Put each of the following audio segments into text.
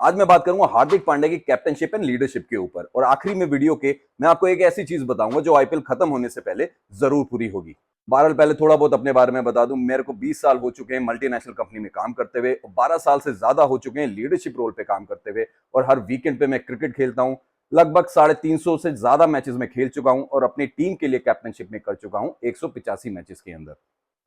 आज मैं बात करूंगा हार्दिक पांड्या की कैप्टनशिप एंड लीडरशिप के ऊपर और आखिरी में वीडियो के मैं आपको एक ऐसी चीज बताऊंगा जो आईपीएल खत्म होने से पहले जरूर पूरी होगी। बहरहाल पहले थोड़ा बहुत अपने बारे में बता दूं, मेरे को 20 साल हो चुके हैं मल्टीनेशनल कंपनी में काम करते हुए और 12 साल से ज्यादा हो चुके हैं लीडरशिप रोल पे काम करते हुए और हर वीकेंड पे मैं क्रिकेट खेलता हूं। लगभग 350 से ज्यादा मैचेस में खेल चुका हूं और अपनी टीम के लिए कैप्टनशिप में कर चुका हूं 185 मैचेस के अंदर।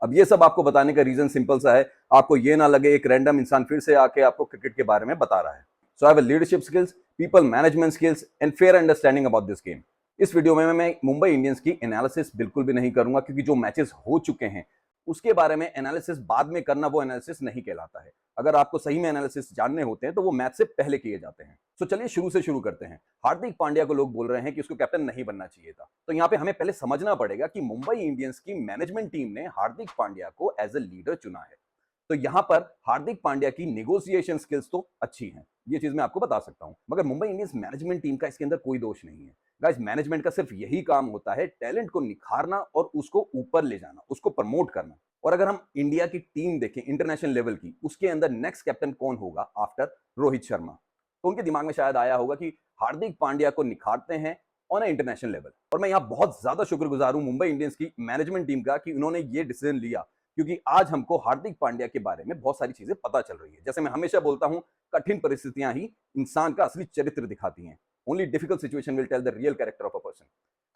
अब ये सब आपको बताने का रीजन सिंपल सा है, आपको ये ना लगे एक रैंडम इंसान फिर से आके आपको क्रिकेट के बारे में बता रहा है। So I have leadership skills, people management skills and fair understanding about this game. इस वीडियो में मैं मुंबई इंडियंस की एनालिसिस बिल्कुल भी नहीं करूंगा क्योंकि जो मैचेस हो चुके हैं उसके बारे में एनालिसिस बाद में करना वो एनालिसिस नहीं कहलाता है। अगर आपको सही में एनालिसिस जानने होते हैं तो वो मैच से पहले किए जाते हैं। तो चलिए शुरू से शुरू करते हैं। हार्दिक पांड्या को लोग बोल रहे हैं कि उसको कैप्टन नहीं बनना चाहिए था, तो यहाँ पे हमें पहले समझना पड़ेगा कि मुंबई इंडियंस की मैनेजमेंट टीम ने हार्दिक पांड्या को एज ए लीडर चुना है। तो यहां पर हार्दिक पांड्या की नेगोशिएशन स्किल्स तो अच्छी हैं, ये चीज मैं आपको बता सकता हूं, मगर मुंबई इंडियंस मैनेजमेंट टीम का इसके अंदर कोई दोष नहीं है। गाइस, मैनेजमेंट का सिर्फ यही काम होता है टैलेंट को निखारना और उसको ऊपर ले जाना, उसको प्रमोट करना। और अगर हम इंडिया की टीम देखें इंटरनेशनल लेवल की, उसके अंदर नेक्स्ट कैप्टन कौन होगा आफ्टर रोहित शर्मा, तो उनके दिमाग में शायद आया होगा कि हार्दिक पांड्या को निखारते हैं ऑन ए इंटरनेशनल लेवल। और मैं यहाँ बहुत ज्यादा शुक्रगुजार हूं मुंबई इंडियंस की मैनेजमेंट टीम का कि उन्होंने ये डिसीजन लिया, क्योंकि आज हमको हार्दिक पांड्या के बारे में बहुत सारी चीजें पता चल रही है। जैसे मैं हमेशा बोलता हूं, कठिन परिस्थितियां ही इंसान का असली चरित्र दिखाती हैं। Only difficult situation will tell the real character of a person.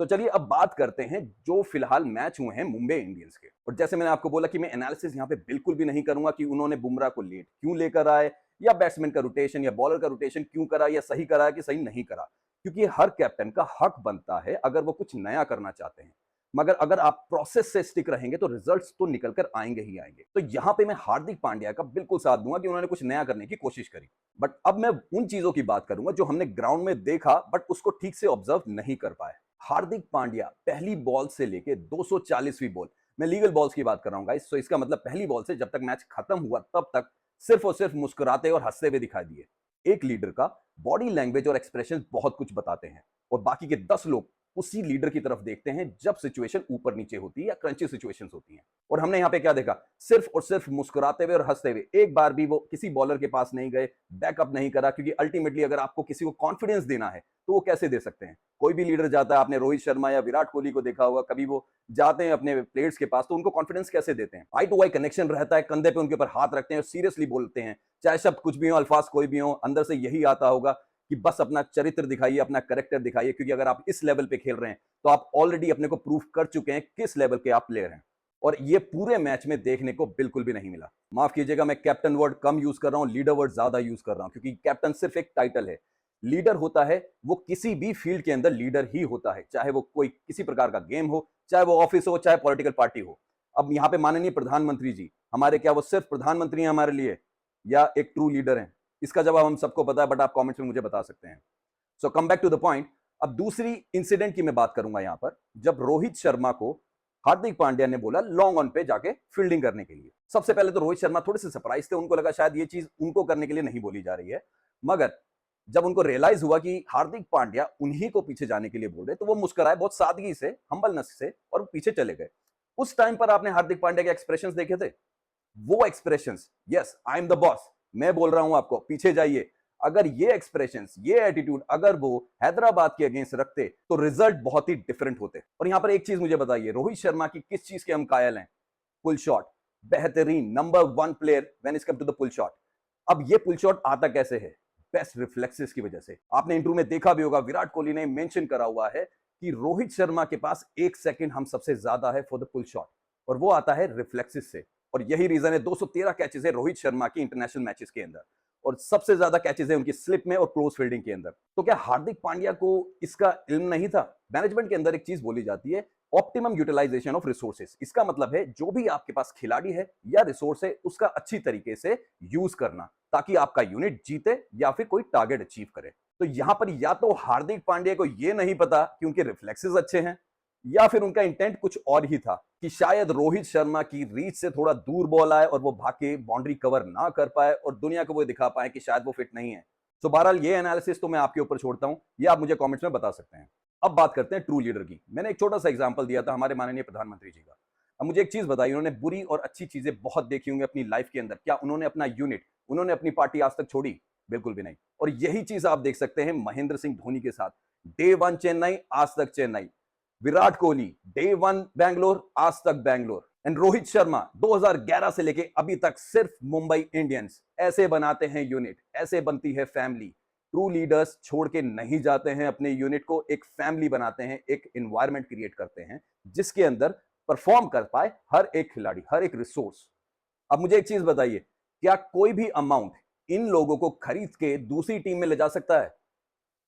तो चलिए अब बात करते हैं जो फिलहाल मैच हुए हैं मुंबई इंडियंस के। और जैसे मैंने आपको बोला कि मैं एनालिसिस यहाँ पे बिल्कुल भी नहीं करूंगा कि उन्होंने बुमराह को लेट क्यों लेकर आए, या बैट्समैन का रोटेशन या बॉलर का रोटेशन क्यों करा, या सही करा कि सही नहीं करा, क्योंकि हर कैप्टन का हक बनता है अगर वो कुछ नया करना चाहते हैं। मगर अगर आप प्रोसेस से स्टिक रहेंगे तो रिजल्ट्स तो निकल कर आएंगे ही आएंगे। तो यहां पे मैं हार्दिक पांड्या का बिल्कुल साथ दूंगा कि उन्होंने कुछ नया करने की कोशिश करी। बट अब मैं उन चीजों की बात करूंगा जो हमने ग्राउंड में देखा बट उसको ठीक से ऑब्जर्व नहीं कर पाए। हार्दिक पांड्या पहली बॉल से लेके 240वीं बॉल, मैं लीगल बॉल्स की बात कर रहा हूं गाइस, तो इसका मतलब पहली बॉल से जब तक मैच खत्म हुआ तब तक सिर्फ और सिर्फ मुस्कुराते और हंसते हुए दिखाई दिए। एक लीडर का बॉडी लैंग्वेज और एक्सप्रेशन बहुत कुछ बताते हैं और बाकी के 10 लोग उसी लीडर की तरफ देखते हैं जब सिचुएशन ऊपर नीचे होती है या क्रंची सिचुएशंस होती हैं। और हमने यहाँ पे क्या देखा, सिर्फ और सिर्फ मुस्कुराते हुए और हंसते हुए, एक बार भी वो किसी बॉलर के पास नहीं गए, बैकअप नहीं करा, क्योंकि अल्टीमेटली अगर आपको किसी को कॉन्फिडेंस देना है तो वो कैसे दे सकते हैं। कोई भी लीडर जाता है, आपने रोहित शर्मा या विराट कोहली को देखा होगा, कभी वो जाते हैं अपने प्लेयर्स के पास तो उनको कॉन्फिडेंस कैसे देते हैं, आई टू आई कनेक्शन रहता है, कंधे पे उनके ऊपर हाथ रखते हैं और सीरियसली बोलते हैं, चाहे शब्द कुछ भी हो, अल्फाज कोई भी हो, अंदर से यही आता होगा कि बस अपना चरित्र दिखाइए, अपना कैरेक्टर दिखाइए, क्योंकि अगर आप इस लेवल पे खेल रहे हैं तो आप ऑलरेडी अपने को प्रूफ कर चुके हैं किस लेवल के आप प्लेयर हैं। और ये पूरे मैच में देखने को बिल्कुल भी नहीं मिला। माफ कीजिएगा, मैं कैप्टन वर्ड कम यूज कर रहा हूं, लीडर वर्ड ज्यादा यूज कर रहा हूं, क्योंकि कैप्टन सिर्फ एक टाइटल है। लीडर होता है वो किसी भी फील्ड के अंदर लीडर ही होता है, चाहे वो कोई किसी प्रकार का गेम हो, चाहे वो ऑफिस हो, चाहे पॉलिटिकल पार्टी हो। अब यहाँ पे माननीय प्रधानमंत्री जी हमारे, क्या वो सिर्फ प्रधानमंत्री हैं हमारे लिए या एक ट्रू लीडर हैं? इसका जवाब हम सबको पता है, बट आप कमेंट्स में मुझे बता सकते हैं। So come back to the point. अब दूसरी इंसिडेंट की मैं बात करूंगा यहां पर, जब रोहित शर्मा को हार्दिक पांड्या ने बोला लॉन्ग ऑन पे जाके फील्डिंग करने के लिए। सबसे पहले तो रोहित शर्मा थोड़े से सरप्राइज थे, उनको लगा शायद ये चीज उनको करने के लिए नहीं बोली जा रही है। मगर जब उनको रियलाइज हुआ कि हार्दिक पांड्या उन्हीं को पीछे जाने के लिए बोल रहे, तो वो मुस्कुराए बहुत सादगी से, हम्बलनेस से, और पीछे चले गए। उस टाइम पर आपने हार्दिक पांड्या के एक्सप्रेशंस देखे थे, वो expressions, yes I am the boss, मैं बोल रहा हूं आपको पीछे जाइए, अगर ये एक्सप्रेशंस, ये एटीट्यूड अगर वो हैदराबाद के अगेंस्ट रखते तो रिजल्ट बहुत ही डिफरेंट होते। और यहां पर एक चीज मुझे बताइए, रोहित शर्मा की किस चीज के हम कायल हैं? पुल शॉट, बेहतरीन number 1 player when it come to the pull shot. अब ये पुल शॉट आता कैसे है? बेस्ट रिफ्लेक्सेस की वजह से। आपने इंटरव्यू में देखा भी होगा, विराट कोहली ने मेंशन करा हुआ है कि रोहित शर्मा के पास 1 सेकंड हम सबसे ज्यादा है फॉर द पुल शॉट, और वो आता है रिफ्लेक्सेस से। और यही रीजन है 213 कैचेस है रोहित शर्मा की इंटरनेशनल मैचेस के अंदर, और सबसे ज्यादा कैचेस है उनकी स्लिप में और क्लोज फील्डिंग के अंदर। तो क्या हार्दिक पांड्या को इसका इल्म नहीं था? मैनेजमेंट के अंदर एक चीज बोली जाती है, ऑप्टिमम यूटिलाइजेशन ऑफ रिसोर्सेस। इसका मतलब है जो भी आपके पास खिलाड़ी है या रिसोर्स है उसका अच्छी तरीके से यूज करना, ताकि आपका यूनिट जीते या फिर कोई टारगेट अचीव करे। तो यहां पर या तो हार्दिक पांड्या को यह नहीं पता कि उनके रिफ्लेक्सेस अच्छे हैं, या फिर उनका इंटेंट कुछ और ही था कि शायद रोहित शर्मा की रीच से थोड़ा दूर बॉल आए और वो भागे बाउंड्री कवर ना कर पाए और दुनिया को वो दिखा पाए कि शायद वो फिट नहीं है। तो बहरहाल ये एनालिसिस तो मैं आपके ऊपर छोड़ता हूं, ये आप मुझे कमेंट्स में बता सकते हैं। अब बात करते हैं ट्रू लीडर की। मैंने एक छोटा सा एग्जांपल दिया था हमारे माननीय प्रधानमंत्री जी का। अब मुझे एक चीज बताइए, उन्होंने बुरी और अच्छी चीजें बहुत देखी होंगी अपनी लाइफ के अंदर, क्या उन्होंने अपना यूनिट, उन्होंने अपनी पार्टी आज तक छोड़ी? बिल्कुल भी नहीं। और यही चीज आप देख सकते हैं महेंद्र सिंह धोनी के साथ। डे वन चेन्नई, आज तक चेन्नई। विराट कोहली, डे वन बैंगलोर, आज तक बैंगलोर। एंड रोहित शर्मा 2011 से लेके अभी तक सिर्फ मुंबई इंडियंस। ऐसे बनाते हैं यूनिट, ऐसे बनती है फैमिली। ट्रू लीडर्स छोड़ के नहीं जाते हैं अपने यूनिट को, एक फैमिली बनाते हैं, एक एनवायरनमेंट क्रिएट करते हैं जिसके अंदर परफॉर्म कर पाए हर एक खिलाड़ी, हर एक रिसोर्स। अब मुझे एक चीज बताइए, क्या कोई भी अमाउंट इन लोगों को खरीद के दूसरी टीम में ले जा सकता है?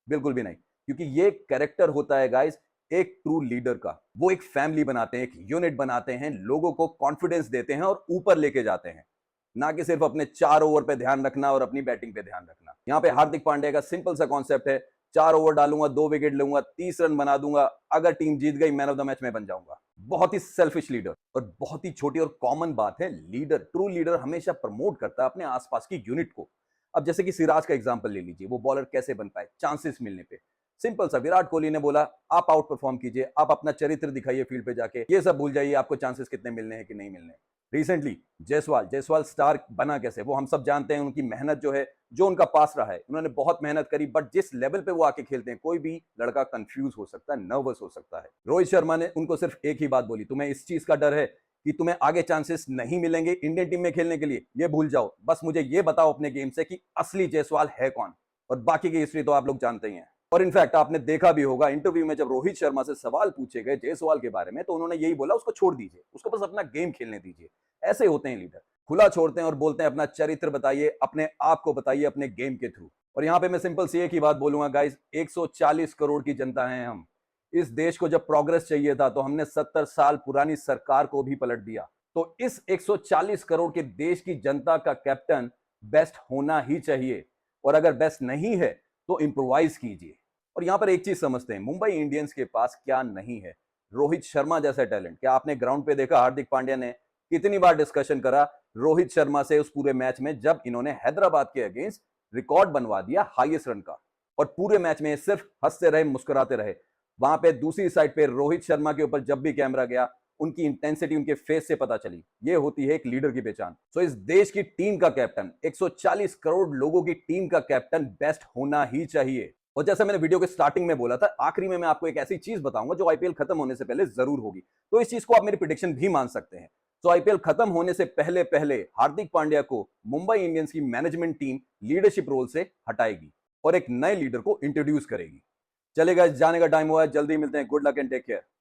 बिल्कुल भी नहीं, क्योंकि ये कैरेक्टर होता है गाइस एक ट्रू लीडर का। वो एक फैमिली बनाते हैं, एक यूनिट बनाते हैं, लोगों को कॉन्फिडेंस देते हैं और ऊपर लेके जाते हैं, ना कि सिर्फ अपने 4 ओवर पे ध्यान रखना और अपनी बैटिंग पे ध्यान रखना। यहां पे हार्दिक पांड्या का सिंपल सा कॉन्सेप्ट है, 4 ओवर डालूंगा, 2 विकेट लूंगा, 30 रन बना दूंगा, अगर टीम जीत गई मैन ऑफ द मैच में बन जाऊंगा। बहुत ही सेल्फिश लीडर। और बहुत ही छोटी और कॉमन बात है, लीडर, ट्रू लीडर हमेशा प्रमोट करता है अपने आसपास की यूनिट को। अब जैसे कि सिराज का एग्जांपल ले लीजिए, वो बॉलर कैसे बन पाए? चांसेस मिलने पे। सिंपल सा, विराट कोहली ने बोला आप आउट परफॉर्म कीजिए, आप अपना चरित्र दिखाइए फील्ड पे जाके, ये सब भूल जाइए आपको चांसेस कितने मिलने हैं कि नहीं मिलने। रिसेंटली जायसवाल स्टार बना कैसे, वो हम सब जानते हैं। उनकी मेहनत जो है, जो उनका पास रहा है, उन्होंने बहुत मेहनत करी, बट जिस लेवल पे वो आके खेलते हैं, कोई भी लड़का कंफ्यूज हो सकता है, नर्वस हो सकता है। रोहित शर्मा ने उनको सिर्फ एक ही बात बोली, तुम्हें इस चीज का डर है कि तुम्हें आगे चांसेस नहीं मिलेंगे इंडियन टीम में खेलने के लिए, ये भूल जाओ, बस मुझे ये बताओ अपने गेम से कि असली जायसवाल है कौन। और बाकी की हिस्ट्री तो आप लोग जानते ही हैं। और इनफैक्ट आपने देखा भी होगा इंटरव्यू में, जब रोहित शर्मा से सवाल पूछे गए जायसवाल के बारे में, तो उन्होंने यही बोला, उसको छोड़ दीजिए, उसको बस अपना गेम खेलने दीजिए। ऐसे होते हैं लीडर, खुला छोड़ते हैं और बोलते हैं अपना चरित्र बताइए, अपने आप को बताइए अपने गेम के थ्रू। और यहां पे मैं सिंपल सी एक ही बात बोलूंगा गाइस, 140 करोड़ की जनता है हम। इस देश को जब प्रोग्रेस चाहिए था तो हमने 70 साल पुरानी सरकार को भी पलट दिया। तो इस 140 करोड़ के देश की जनता का कैप्टन बेस्ट होना ही चाहिए। और अगर बेस्ट नहीं है तो इंप्रोवाइज कीजिए। और यहां पर एक चीज समझते हैं, मुंबई इंडियंस के पास क्या नहीं है? रोहित शर्मा जैसा टैलेंट। क्या आपने ग्राउंड पे देखा हार्दिक पांड्या ने कितनी बार डिस्कशन करा रोहित शर्मा से उस पूरे मैच में, जब इन्होंने हैदराबाद के अगेंस्ट रिकॉर्ड बनवा दिया हाईएस्ट रन का, और पूरे मैच में सिर्फ हंसते रहे, मुस्कुराते रहे। वहां पे दूसरी साइड पे रोहित शर्मा के ऊपर जब भी कैमरा गया, उनकी इंटेंसिटी उनके फेस से पता चली। ये होती है एक लीडर की पहचान। सो इस देश की टीम का कैप्टन, 140 करोड़ लोगों की टीम का कैप्टन बेस्ट होना ही चाहिए। और जैसा मैंने वीडियो के स्टार्टिंग में बोला था, आखिरी में मैं आपको एक ऐसी चीज बताऊंगा जो आईपीएल खत्म होने से पहले जरूर होगी। तो इस चीज को आप मेरी प्रेडिक्शन भी मान सकते हैं। तो आईपीएल खत्म होने से पहले पहले हार्दिक पांड्या को मुंबई इंडियंस की मैनेजमेंट टीम लीडरशिप रोल से हटाएगी और एक नए लीडर को इंट्रोड्यूस करेगी। चलेगा, जाने का टाइम हुआ है, जल्दी मिलते हैं। Good luck and take care.